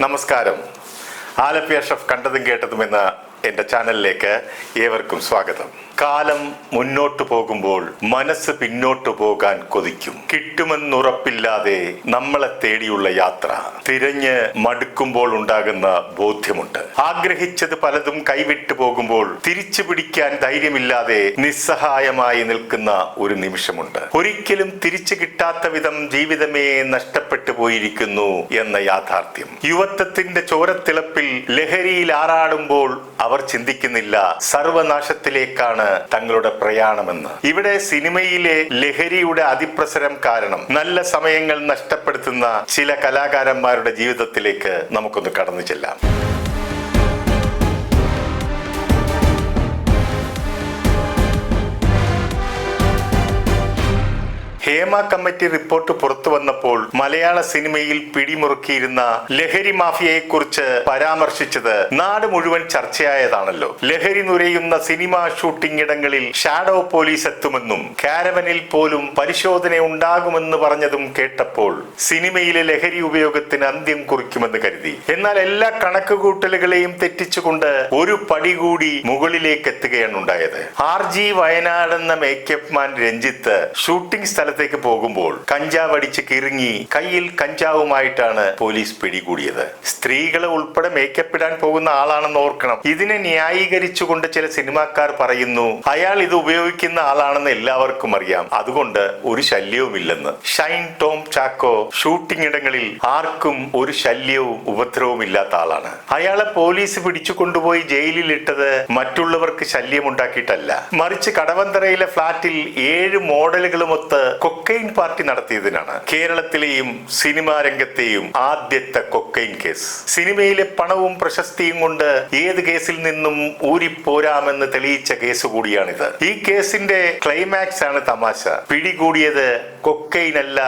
നമസ്കാരം. ആലപ്പി അഷ്റഫ് കണ്ടതും കേട്ടതും എന്ന എൻ്റെ ചാനലിലേക്ക് ഏവർക്കും സ്വാഗതം. കാലം മുന്നോട്ടു പോകുമ്പോൾ മനസ്സ് പിന്നോട്ടു പോകാൻ കൊതിക്കും. കിട്ടുമെന്നുറപ്പില്ലാതെ നമ്മളെ തേടിയുള്ള യാത്ര തിരഞ്ഞ് മടുക്കുമ്പോൾ ഉണ്ടാകുന്ന ബോധ്യമുണ്ട്. ആഗ്രഹിച്ചത് പലതും കൈവിട്ടു പോകുമ്പോൾ തിരിച്ചു പിടിക്കാൻ ധൈര്യമില്ലാതെ നിസ്സഹായമായി നിൽക്കുന്ന ഒരു നിമിഷമുണ്ട്. ഒരിക്കലും തിരിച്ചു കിട്ടാത്ത വിധം ജീവിതമേ നഷ്ടപ്പെട്ടു പോയിരിക്കുന്നു എന്ന യാഥാർത്ഥ്യം. യുവത്വത്തിന്റെ ചോരത്തിളപ്പിൽ ലഹരിയിൽ ആറാടുമ്പോൾ അവർ ചിന്തിക്കുന്നില്ല സർവനാശത്തിലേക്കാണ് തങ്ങളുടെ പ്രയാണമെന്ന്. ഇവിടെ സിനിമയിലെ ലഹരിയുടെ അതിപ്രസരം കാരണം നല്ല സമയങ്ങൾ നഷ്ടപ്പെടുത്തുന്ന ചില കലാകാരന്മാരുടെ ജീവിതത്തിലേക്ക് നമുക്കൊന്ന് കടന്നു ചെല്ലാം. ഹേമ കമ്മിറ്റി റിപ്പോർട്ട് പുറത്തു വന്നപ്പോൾ മലയാള സിനിമയിൽ പിടിമുറുക്കിയിരുന്ന ലഹരി മാഫിയയെക്കുറിച്ച് പരാമർശിച്ചത് നാട് മുഴുവൻ ചർച്ചയായതാണല്ലോ. ലഹരി നുരയുന്ന സിനിമാ ഷൂട്ടിംഗ് ഇടങ്ങളിൽ ഷാഡോ പോലീസ് എത്തുമെന്നും കാരവനിൽ പോലും പരിശോധന ഉണ്ടാകുമെന്ന് പറഞ്ഞതും കേട്ടപ്പോൾ സിനിമയിലെ ലഹരി ഉപയോഗത്തിന് അന്ത്യം കുറിക്കുമെന്ന് കരുതി. എന്നാൽ എല്ലാ കണക്കുകൂട്ടലുകളെയും തെറ്റിച്ചുകൊണ്ട് ഒരു പടി കൂടി മുകളിലേക്ക് എത്തുകയാണ് ഉണ്ടായത്. RG വയനാട് എന്ന മേക്കപ്പ് മാൻ രഞ്ജിത്ത് ഷൂട്ടിംഗ് സ്ഥലത്തേക്ക് പോകുമ്പോൾ കഞ്ചാവ് അടിച്ച് കിറുങ്ങി കയ്യിൽ കഞ്ചാവുമായിട്ടാണ് പോലീസ് പിടികൂടിയത്. സ്ത്രീകളെ ഉൾപ്പെടെ മേക്കപ്പ് ഇടാൻ പോകുന്ന ആളാണെന്ന് ഓർക്കണം. ഇതിനെ ന്യായീകരിച്ചുകൊണ്ട് ചില സിനിമാക്കാർ പറയുന്നു അയാൾ ഇത് ഉപയോഗിക്കുന്ന ആളാണെന്ന് എല്ലാവർക്കും അറിയാം, അതുകൊണ്ട് ഒരു ശല്യവുമില്ലെന്ന്. ഷൈൻ ടോം ചാക്കോ ഷൂട്ടിംഗ് ഇടങ്ങളിൽ ആർക്കും ഒരു ശല്യവും ഉപദ്രവവും ഇല്ലാത്ത ആളാണ്. അയാളെ പോലീസ് പിടിച്ചു കൊണ്ടുപോയി ജയിലിൽ ഇട്ടത് മറ്റുള്ളവർക്ക് ശല്യമുണ്ടാക്കിയിട്ടല്ല, മറിച്ച് കടവന്തറയിലെ ഫ്ളാറ്റിൽ 7 മോഡലുകളുമൊത്ത് കൊക്കൈൻ പാർട്ടി നടത്തിയതിനാണ്. കേരളത്തിലെയും സിനിമാ രംഗത്തെയും ആദ്യത്തെ കൊക്കൈൻ കേസ്. സിനിമയിലെ പണവും പ്രശസ്തിയും കൊണ്ട് ഏത് കേസിൽ നിന്നും ഊരിപ്പോരാമെന്ന് തെളിയിച്ച കേസ് കൂടിയാണിത്. ഈ കേസിന്റെ ക്ലൈമാക്സ് ആണ് തമാശ. പിടികൂടിയത് കൊക്കൈൻ അല്ല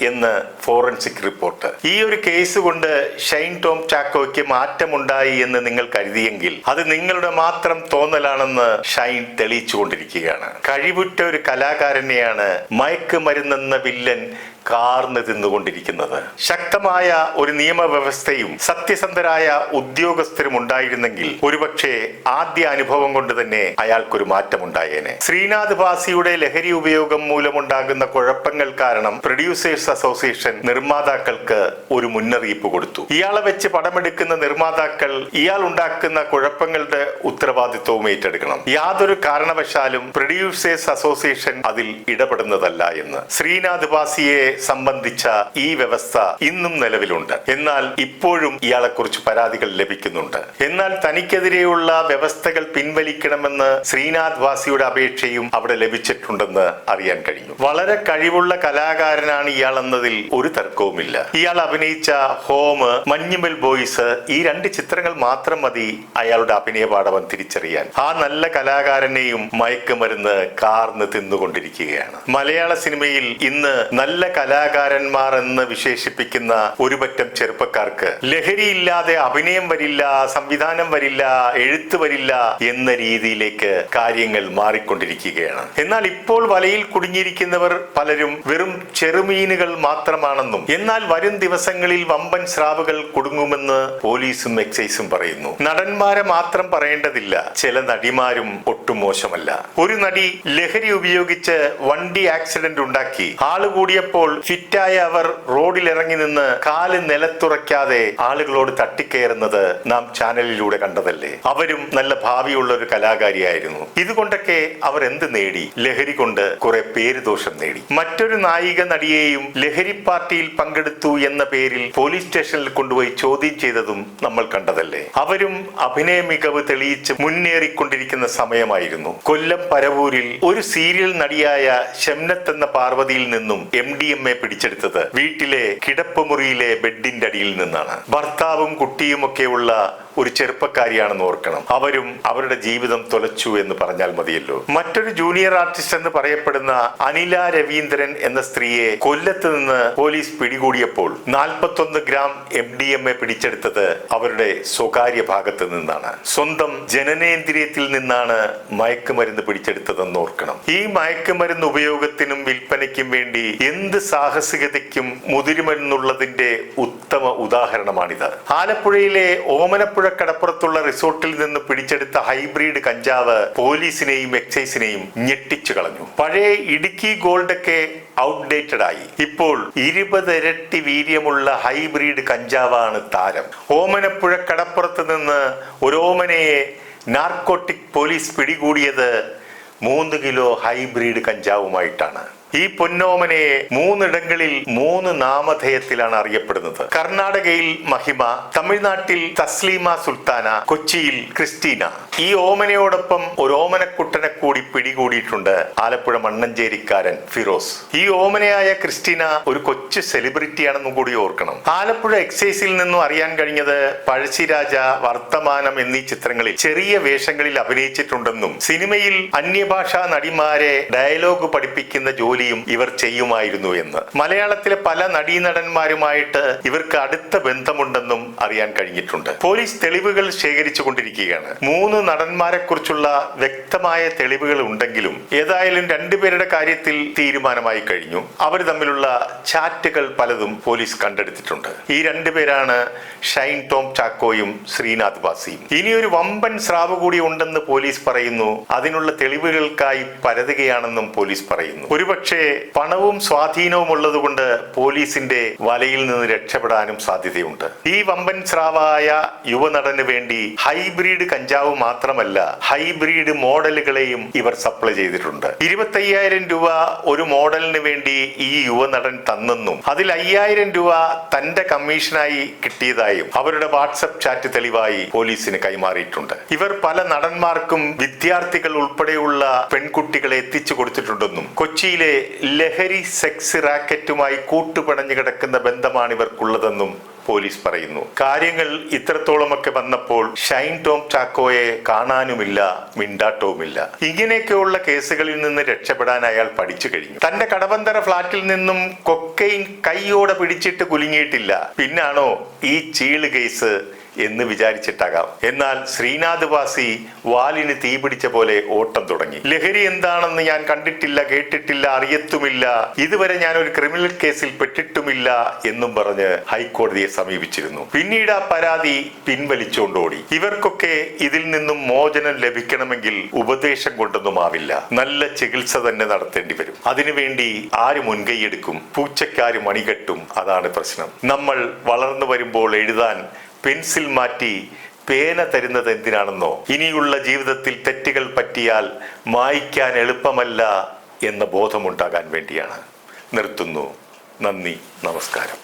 എന്ന് ഫോറൻസിക് റിപ്പോർട്ട്. ഈ ഒരു കേസ് കൊണ്ട് ഷൈൻ ടോം ചാക്കോയ്ക്ക് മാറ്റമുണ്ടായി എന്ന് നിങ്ങൾ കരുതിയെങ്കിൽ അത് നിങ്ങളുടെ മാത്രം തോന്നലാണെന്ന് ഷൈൻ തെളിയിച്ചുകൊണ്ടിരിക്കുകയാണ്. കഴിവുറ്റ ഒരു കലാകാരനെയാണ് മയക്കുമരുന്നെന്ന വില്ലൻ കാർന്ന് തിന്നുകൊണ്ടിരിക്കുന്നത്. ശക്തമായ ഒരു നിയമവ്യവസ്ഥയും സത്യസന്ധരായ ഉദ്യോഗസ്ഥരും ഉണ്ടായിരുന്നെങ്കിൽ ഒരുപക്ഷെ ആദ്യ അനുഭവം കൊണ്ട് തന്നെ അയാൾക്കൊരു മാറ്റമുണ്ടായേനെ. ശ്രീനാഥ് ഭാസിയുടെ ലഹരി ഉപയോഗം മൂലമുണ്ടാകുന്ന കുഴപ്പങ്ങൾ കാരണം പ്രൊഡ്യൂസേഴ്സ് അസോസിയേഷൻ നിർമ്മാതാക്കൾക്ക് ഒരു മുന്നറിയിപ്പ് കൊടുത്തു. ഇയാളെ വെച്ച് പടമെടുക്കുന്ന നിർമ്മാതാക്കൾ ഇയാൾ ഉണ്ടാക്കുന്ന കുഴപ്പങ്ങളുടെ ഉത്തരവാദിത്വവും ഏറ്റെടുക്കണം. യാതൊരു കാരണവശാലും പ്രൊഡ്യൂസേഴ്സ് അസോസിയേഷൻ അതിൽ ഇടപെടുന്നതല്ല എന്ന്. ശ്രീനാഥ് ഭാസിയെ സംബന്ധിച്ച ഈ വ്യവസ്ഥ ഇന്നും നിലവിലുണ്ട്. എന്നാൽ ഇപ്പോഴും ഇയാളെക്കുറിച്ച് പരാതികൾ ലഭിക്കുന്നുണ്ട്. എന്നാൽ തനിക്കെതിരെയുള്ള വ്യവസ്ഥകൾ പിൻവലിക്കണമെന്ന് ശ്രീനാഥ് ഭാസിയുടെ അപേക്ഷയും അവിടെ ലഭിച്ചിട്ടുണ്ടെന്ന് അറിയാൻ കഴിഞ്ഞു. വളരെ കഴിവുള്ള കലാകാരനാണ് ഇയാൾ എന്നതിൽ ഒരു തർക്കവുമില്ല. ഇയാൾ അഭിനയിച്ച ഹോം, മഞ്ഞുമൽ ബോയ്സ് ഈ 2 ചിത്രങ്ങൾ മാത്രം മതി അയാളുടെ അഭിനയ പാടവം തിരിച്ചറിയാൻ. ആ നല്ല കലാകാരനെയും മയക്കുമരുന്ന് കാർന്ന് തിന്നുകൊണ്ടിരിക്കുകയാണ്. മലയാള സിനിമയിൽ ഇന്ന് നല്ല കലാകാരന്മാർ എന്ന് വിശേഷിപ്പിക്കുന്ന ഒരുപറ്റം ചെറുപ്പക്കാർക്ക് ലഹരിയില്ലാതെ അഭിനയം വരില്ല, സംവിധാനം വരില്ല, എഴുത്ത് വരില്ല എന്ന രീതിയിലേക്ക് കാര്യങ്ങൾ മാറിക്കൊണ്ടിരിക്കുകയാണ്. എന്നാൽ ഇപ്പോൾ വലയിൽ കുടുങ്ങിയിരിക്കുന്നവർ പലരും വെറും ചെറുമീനുകൾ മാത്രമാണെന്നും എന്നാൽ വരും ദിവസങ്ങളിൽ വമ്പൻ സ്രാവുകൾ കുടുങ്ങുമെന്ന് പോലീസും എക്സൈസും പറയുന്നു. നടന്മാരെ മാത്രം പറയേണ്ടതില്ല, ചില നടിമാരും ഒട്ടും മോശമല്ല. ഒരു നടി ലഹരി ഉപയോഗിച്ച് വണ്ടി ആക്സിഡന്റ് ഉണ്ടാക്കി. ആള് കൂടിയപ്പോൾ ഫിറ്റായ അവർ റോഡിൽ ഇറങ്ങി നിന്ന് കാല് നിലത്തുറയ്ക്കാതെ ആളുകളോട് തട്ടിക്കയറുന്നത് നാം ചാനലിലൂടെ കണ്ടതല്ലേ. അവരും നല്ല ഭാവിയുള്ള ഒരു കലാകാരിയായിരുന്നു. ഇതുകൊണ്ടൊക്കെ അവർ എന്ത് നേടി? ലഹരി കൊണ്ട് കുറെ പേര് ദോഷം നേടി. മറ്റൊരു നായിക നടിയെയും ലഹരി പാർട്ടിയിൽ പങ്കെടുത്തു എന്ന പേരിൽ പോലീസ് സ്റ്റേഷനിൽ കൊണ്ടുപോയി ചോദ്യം ചെയ്തതും നമ്മൾ കണ്ടതല്ലേ. അവരും അഭിനയ മികവ് തെളിയിച്ച് മുന്നേറിക്കൊണ്ടിരിക്കുന്ന സമയമായിരുന്നു. കൊല്ലം പരവൂരിൽ ഒരു സീരിയൽ നടിയായ ഷംനത്ത് എന്ന പാർവതിയിൽ നിന്നും MDMA പിടിച്ചെടുത്തത് വീട്ടിലെ കിടപ്പുമുറിയിലെ ബെഡിന്റെ അടിയിൽ നിന്നാണ്. ഭർത്താവും കുട്ടിയുമൊക്കെയുള്ള ഒരു ചെറുപ്പക്കാരിയാണെന്ന് ഓർക്കണം. അവരും അവരുടെ ജീവിതം തുലച്ചു എന്ന് പറഞ്ഞാൽ മതിയല്ലോ. മറ്റൊരു ജൂനിയർ ആർട്ടിസ്റ്റ് എന്ന് പറയപ്പെടുന്ന അനില രവീന്ദ്രൻ എന്ന സ്ത്രീയെ കൊല്ലത്ത് നിന്ന് പോലീസ് പിടികൂടിയപ്പോൾ 41 ഗ്രാം MDMA പിടിച്ചെടുത്തത് അവരുടെ സ്വകാര്യ ഭാഗത്ത് നിന്നാണ്. സ്വന്തം ജനനേന്ദ്രിയത്തിൽ നിന്നാണ് മയക്കുമരുന്ന് പിടിച്ചെടുത്തതെന്ന് ഓർക്കണം. ഈ മയക്കുമരുന്ന് ഉപയോഗത്തിനും വിൽപ്പനയ്ക്കും വേണ്ടി എന്ത് സാഹസികതയ്ക്കും മുതിരുമെന്നുള്ളതിന്റെ ഉത്തമ ഉദാഹരണമാണിത്. ആലപ്പുഴയിലെ ഓമനപ്പുഴ കടപ്പുറത്തുള്ള റിസോർട്ടിൽ നിന്ന് പിടിച്ചെടുത്ത ഹൈബ്രിഡ് കഞ്ചാവ് പോലീസിനെയും എക്സൈസിനെയും ഞെട്ടിച്ചു കളഞ്ഞു. പഴയ ഇടുക്കി ഗോൾഡൊക്കെ ഔട്ട്ഡേറ്റഡ് ആയി. ഇപ്പോൾ 20 ഇരട്ടി വീര്യമുള്ള ഹൈബ്രിഡ് കഞ്ചാവാണ് താരം. ഓമനപ്പുഴ കടപ്പുറത്ത് നിന്ന് ഒരു ഓമനയെ നാർക്കോട്ടിക് പോലീസ് പിടികൂടിയത് 3 കിലോ ഹൈബ്രിഡ് കഞ്ചാവുമായിട്ടാണ്. ഈ പൊന്നോമനയെ 3 ഇടങ്ങളിൽ 3 നാമധേയത്തിലാണ് അറിയപ്പെടുന്നത്. കർണാടകയിൽ മഹിമ, തമിഴ്നാട്ടിൽ തസ്ലീമ സുൽത്താന, കൊച്ചിയിൽ ക്രിസ്റ്റീന. ഈ ഓമനയോടൊപ്പം ഒരു ഓമനക്കുട്ടനെ കൂടി പിടികൂടിയിട്ടുണ്ട് ആലപ്പുഴ മണ്ണഞ്ചേരിക്കാരൻ ഫിറോസ്. ഈ ഓമനയായ ക്രിസ്റ്റീന ഒരു കൊച്ചു സെലിബ്രിറ്റിയാണെന്നും കൂടി ഓർക്കണം. ആലപ്പുഴ എക്സൈസിൽ നിന്നും അറിയാൻ കഴിഞ്ഞത് പഴശ്ശിരാജ, വർത്തമാനം എന്നീ ചിത്രങ്ങളിൽ ചെറിയ വേഷങ്ങളിൽ അഭിനയിച്ചിട്ടുണ്ടെന്നും സിനിമയിൽ അന്യഭാഷാ നടിമാരെ ഡയലോഗ് പഠിപ്പിക്കുന്ന ജോലി ഇവർ ചെയ്യുമായിരുന്നു എന്ന്. മലയാളത്തിലെ പല നടീനടന്മാരുമായിട്ട് ഇവർക്ക് അടുത്ത ബന്ധമുണ്ടെന്നും അറിയാൻ കഴിഞ്ഞിട്ടുണ്ട്. പോലീസ് തെളിവുകൾ ശേഖരിച്ചു കൊണ്ടിരിക്കുകയാണ്. 3 നടന്മാരെ കുറിച്ചുള്ള വ്യക്തമായ തെളിവുകൾ ഉണ്ടെങ്കിലും ഏതായാലും 2 പേരുടെ കാര്യത്തിൽ തീരുമാനമായി കഴിഞ്ഞു. അവർ തമ്മിലുള്ള ചാറ്റുകൾ പലതും പോലീസ് കണ്ടെടുത്തിട്ടുണ്ട്. ഈ 2 പേരാണ് ഷൈൻ ടോം ചാക്കോയും ശ്രീനാഥ് ബാസിയും. ഇനിയൊരു വമ്പൻ സ്രാവ് കൂടി ഉണ്ടെന്ന് പോലീസ് പറയുന്നു. അതിനുള്ള തെളിവുകൾക്കായി പരതുകയാണെന്നും പോലീസ് പറയുന്നു. ഒരുപക്ഷെ പണവും സ്വാധീനവും ഉള്ളതുകൊണ്ട് പോലീസിന്റെ വലയിൽ നിന്ന് രക്ഷപ്പെടാനും സാധ്യതയുണ്ട്. ഈ വമ്പൻ സ്രാവായ യുവനടന് വേണ്ടി ഹൈബ്രിഡ് കഞ്ചാവ് മാത്രമല്ല ഹൈബ്രിഡ് മോഡലുകളെയും ഇവർ സപ്ലൈ ചെയ്തിട്ടുണ്ട്. 25,000 രൂപ ഒരു മോഡലിന് വേണ്ടി ഈ യുവനടൻ തന്നെന്നും അതിൽ 5,000 രൂപ തന്റെ കമ്മീഷനായി കിട്ടിയതായും അവരുടെ വാട്സപ്പ് ചാറ്റ് തെളിവായി പോലീസിന് കൈമാറിയിട്ടുണ്ട്. ഇവർ പല നടന്മാർക്കും വിദ്യാർത്ഥികൾ ഉൾപ്പെടെയുള്ള പെൺകുട്ടികളെ എത്തിച്ചു കൊടുത്തിട്ടുണ്ടെന്നും കൊച്ചിയിലെ ലഹരി സെക്സ് റാക്കറ്റുമായി കൂട്ടുപിണഞ്ഞു കിടക്കുന്ന ബന്ധമാണ് ഇവർക്കുള്ളതെന്നും പോലീസ് പറയുന്നു. കാര്യങ്ങൾ ഇത്രത്തോളമൊക്കെ വന്നപ്പോൾ ഷൈൻ ടോം ചാക്കോയെ കാണാനുമില്ല, മിണ്ടാട്ടവുമില്ല. ഇങ്ങനെയൊക്കെയുള്ള കേസുകളിൽ നിന്ന് രക്ഷപ്പെടാൻ അയാൾ പഠിച്ചു കഴിഞ്ഞു. തന്റെ കടവന്തര ഫ്ളാറ്റിൽ നിന്നും കൊക്കൈൻ കൈയോടെ പിടിച്ചിട്ട് കുലുങ്ങിയിട്ടില്ല. പിന്നാണോ ഈ ചീള് കേസ് എന്ന് വിചാരിച്ചിട്ടാകാം. എന്നാൽ ശ്രീനാഥ് ബാസി വാലിന് തീ പിടിച്ച പോലെ ഓട്ടം തുടങ്ങി. ലഹരി എന്താണെന്ന് ഞാൻ കണ്ടിട്ടില്ല, കേട്ടിട്ടില്ല, അറിയത്തുമില്ല, ഇതുവരെ ഞാൻ ഒരു ക്രിമിനൽ കേസിൽ പെട്ടിട്ടുമില്ല എന്നും പറഞ്ഞ് ഹൈക്കോടതിയെ സമീപിച്ചിരുന്നു. പിന്നീട് ആ പരാതി പിൻവലിച്ചുകൊണ്ടോടി. ഇവർക്കൊക്കെ ഇതിൽ നിന്നും മോചനം ലഭിക്കണമെങ്കിൽ ഉപദേശം കൊണ്ടൊന്നും ആവില്ല, നല്ല ചികിത്സ തന്നെ നടത്തേണ്ടി വരും. അതിനുവേണ്ടി ആര് മുൻകൈയെടുക്കും? പൂച്ചക്കാര് മണികെട്ടും. അതാണ് പ്രശ്നം. നമ്മൾ വളർന്നു വരുമ്പോൾ എഴുതാൻ പെൻസിൽ മാറ്റി പേന തരുന്നത് എന്തിനാണെന്നോ, ഇനിയുള്ള ജീവിതത്തിൽ തെറ്റുകൾ പറ്റിയാൽ മായ്ക്കാൻ എളുപ്പമല്ല എന്ന ബോധമുണ്ടാകാൻ വേണ്ടിയാണ്. നിർത്തുന്നു. നന്ദി, നമസ്കാരം.